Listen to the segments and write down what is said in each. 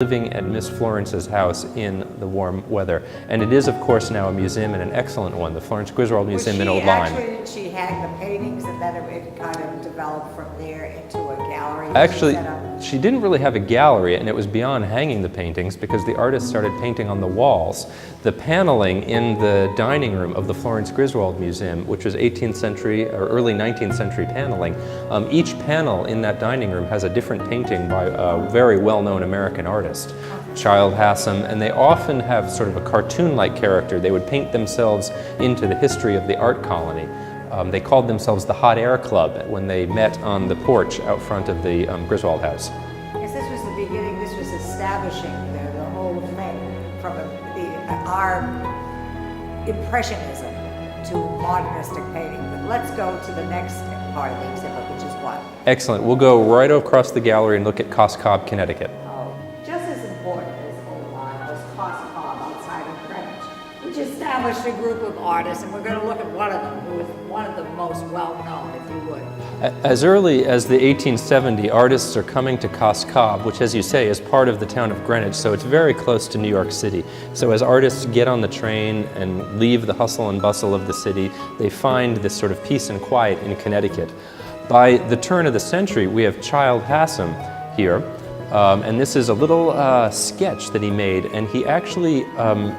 living at Miss Florence's house in the warm weather. And it is, of course, now a museum, and an excellent one, the Florence Griswold Museum in Old Lyme. Did she hang the paintings and then it kind of developed from there into a gallery? Actually, she didn't really have a gallery, and it was beyond hanging the paintings because the artists started painting on the walls. The paneling in the dining room of the Florence Griswold Museum, which was 18th century or early 19th century paneling, each panel in that dining room has a different painting by a very well-known American artist, Childe Hassam, and they often have sort of a cartoon-like character. They would paint themselves into the history of the art colony. They called themselves the Hot Air Club when they met on the porch out front of the Griswold house. Yes, this was the beginning. This was establishing the whole thing from our Impressionism to modernistic painting. But let's go to the next part of the exhibit, which is what? Excellent. We'll go right across the gallery and look at Cobb, Connecticut. Just as important as Old Lyme was Cobb outside of Greenwich, which established a group of artists, and we're going to look at one of them, who is one of the most well-known, if you would. As early as the 1870s, artists are coming to Cobb, which, as you say, is part of the town of Greenwich, so it's very close to New York City. So as artists get on the train and leave the hustle and bustle of the city, they find this sort of peace and quiet in Connecticut. By the turn of the century, we have Childe Hassam here. And this is a little sketch that he made, and he actually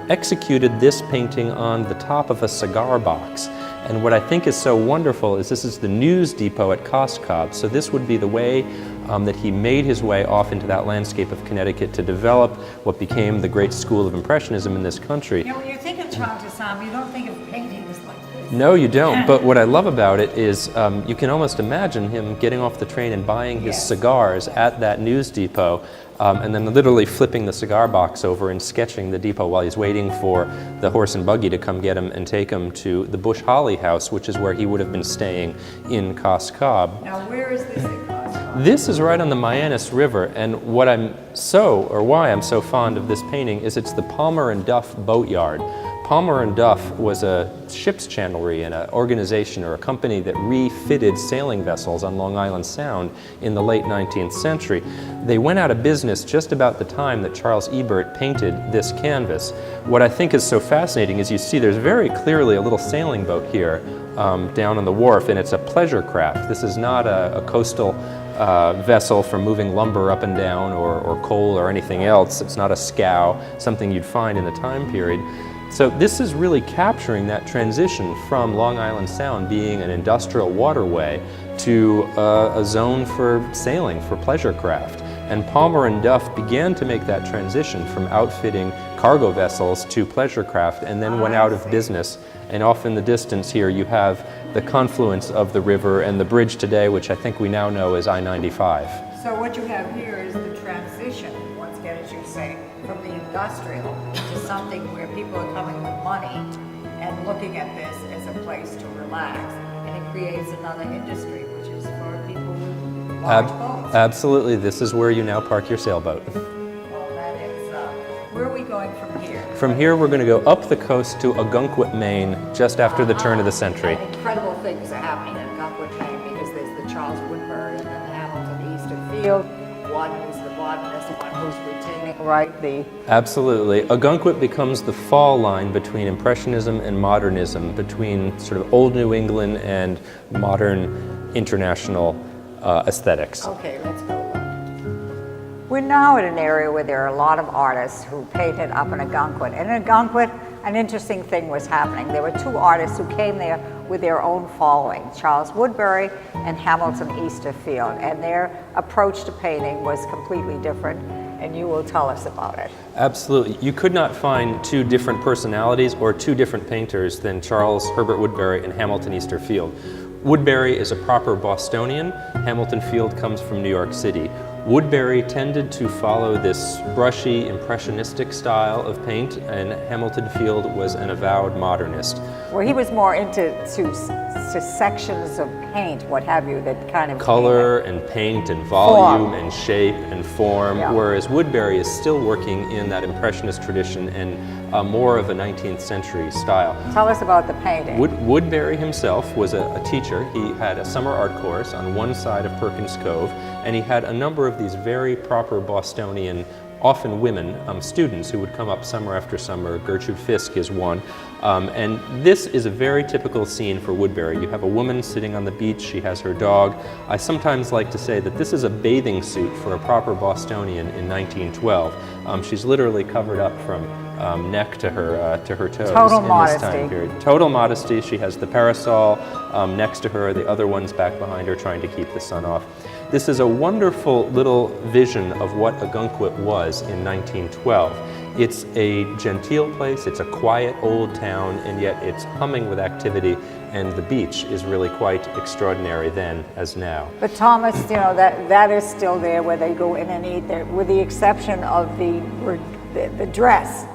executed this painting on the top of a cigar box. And what I think is so wonderful is this is the news depot at Cobb. So this would be the way that he made his way off into that landscape of Connecticut to develop what became the great school of Impressionism in this country. You know, when you think of Childe Hassam, you don't think of paintings like this. No, you don't. But what I love about it is you can almost imagine him getting off the train and buying his cigars at that news depot, and then literally flipping the cigar box over and sketching the depot while he's waiting for the horse and buggy to come get him and take him to the Bush Holly house, which is where he would have been staying in Cobb. Now, where is this in Cobb? This is right on the Mianus River, and why I'm so fond of this painting is it's the Palmer and Duff boatyard. Palmer and Duff was a ship's chandlery and an organization or a company that refitted sailing vessels on Long Island Sound in the late 19th century. They went out of business just about the time that Charles Ebert painted this canvas. What I think is so fascinating is you see there's very clearly a little sailing boat here down on the wharf, and it's a pleasure craft. This is not a coastal vessel for moving lumber up and down or coal or anything else. It's not a scow, something you'd find in the time period. So this is really capturing that transition from Long Island Sound being an industrial waterway to a zone for sailing, for pleasure craft. And Palmer and Duff began to make that transition from outfitting cargo vessels to pleasure craft, and then went out of business. And off in the distance here you have the confluence of the river and the bridge today, which I think we now know is I-95. So what you have here is the transition, once again, as you say, from the industrial to something where people are coming with money and looking at this as a place to relax. And it creates another industry, which is for people with large boats. Absolutely. This is where you now park your sailboat. Well, that is, where are we going from here? From here, we're going to go up the coast to Ogunquit, Maine, just after the turn of the century. And incredible things are happening in Ogunquit, Maine, because there's the Charles Woodbury and then the Hamilton Easter Field, one who's the botanist, one who's retaining, right, the... Absolutely. Ogunquit becomes the fall line between Impressionism and Modernism, between sort of old New England and modern international aesthetics. Okay, let's go look. We're now at an area where there are a lot of artists who painted up in Ogunquit. And in Ogunquit, an interesting thing was happening. There were two artists who came there with their own following, Charles Woodbury and Hamilton Easterfield. And their approach to painting was completely different, and you will tell us about it. Absolutely. You could not find two different personalities or two different painters than Charles Herbert Woodbury and Hamilton Easterfield. Woodbury is a proper Bostonian. Hamilton Field comes from New York City. Woodbury tended to follow this brushy, impressionistic style of paint, and Hamilton Field was an avowed modernist. Well, he was more into sections of paint, what have you, that kind of... Color and paint and volume and shape and form, whereas Woodbury is still working in that impressionist tradition and more of a 19th century style. Tell us about the painting. Woodbury himself was a teacher. He had a summer art course on one side of Perkins Cove, and he had a number of these very proper Bostonian often women, students who would come up summer after summer. Gertrude Fisk is one. And this is a very typical scene for Woodbury. You have a woman sitting on the beach, she has her dog. I sometimes like to say that this is a bathing suit for a proper Bostonian in 1912. She's literally covered up from neck to her toes Total in modesty. this time period. Total modesty. She has the parasol next to her, the other one's back behind her trying to keep the sun off. This is a wonderful little vision of what Ogunquit was in 1912. It's a genteel place, it's a quiet old town, and yet it's humming with activity, and the beach is really quite extraordinary then as now. But Thomas, you know, that is still there where they go in and eat there, with the exception of the dress.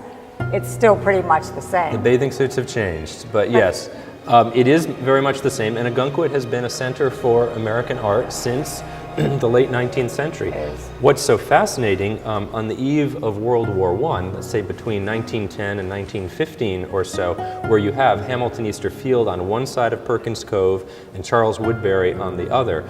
It's still pretty much the same. The bathing suits have changed, but yes, it is very much the same, and Ogunquit has been a center for American art since the late 19th century. What's so fascinating, on the eve of World War I, let's say between 1910 and 1915 or so, where you have Hamilton Easter Field on one side of Perkins Cove and Charles Woodbury on the other,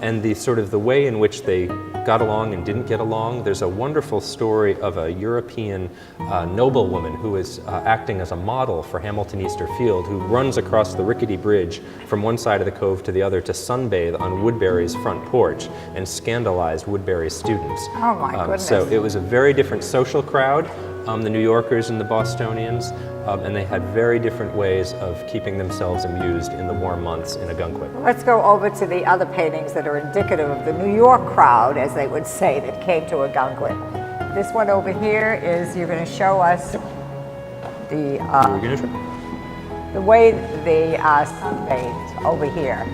and the sort of the way in which they got along and didn't get along. There's a wonderful story of a European noblewoman who is acting as a model for Hamilton Easter Field, who runs across the rickety bridge from one side of the cove to the other to sunbathe on Woodbury's front porch and scandalized Woodbury's students. Oh my goodness. So it was a very different social crowd, the New Yorkers and the Bostonians, and they had very different ways of keeping themselves amused in the warm months in Ogunquit. Let's go over to the other paintings that are indicative of the New York crowd, as they would say, that came to Ogunquit. This one over here is, you're going to show us the way the sunbathed over here.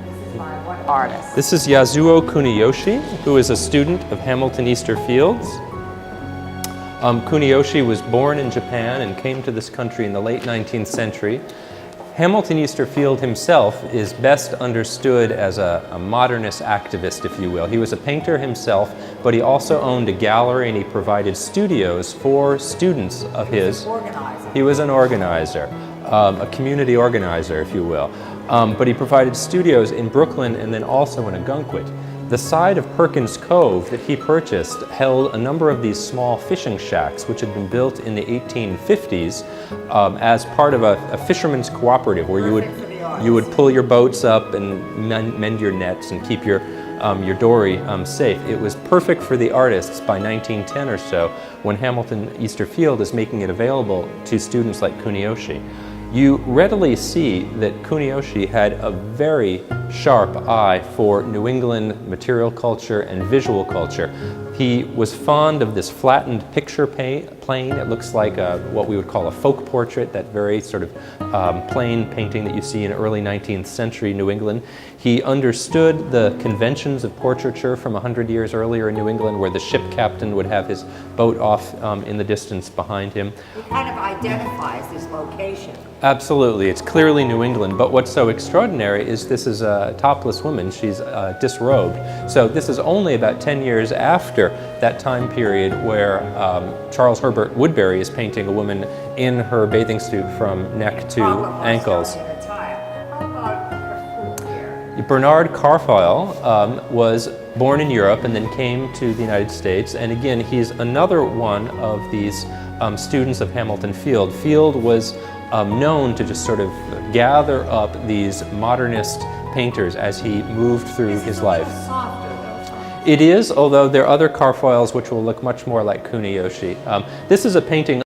This is by one artist. This is Yasuo Kuniyoshi, who is a student of Hamilton Easter Fields. Kuniyoshi was born in Japan and came to this country in the late 19th century. Hamilton Easter Field himself is best understood as a modernist activist, if you will. He was a painter himself, but he also owned a gallery and he provided studios for students of his. He was an organizer, a community organizer, if you will. But he provided studios in Brooklyn and then also in Ogunquit. The side of Perkins Cove that he purchased held a number of these small fishing shacks which had been built in the 1850s as part of a fisherman's cooperative where you would pull your boats up and mend your nets and keep your dory safe. It was perfect for the artists by 1910 or so, when Hamilton Easter Field is making it available to students like Kuniyoshi. You readily see that Kuniyoshi had a very sharp eye for New England material culture and visual culture. He was fond of this flattened picture plane. It looks like what we would call a folk portrait, that very sort of plain painting that you see in early 19th century New England. He understood the conventions of portraiture from 100 years earlier in New England, where the ship captain would have his boat off in the distance behind him. He kind of identifies this location. Absolutely, it's clearly New England, but what's so extraordinary is this is a topless woman. She's disrobed. So this is only about 10 years after that time period where Charles Herbert Woodbury is painting a woman in her bathing suit from neck to ankles. Bernard Carfile was born in Europe and then came to the United States, and again he's another one of these students of Hamilton Field. Field was known to just sort of gather up these modernist painters as he moved through his life. It is, although there are other Carfiles which will look much more like Kuniyoshi. This is a painting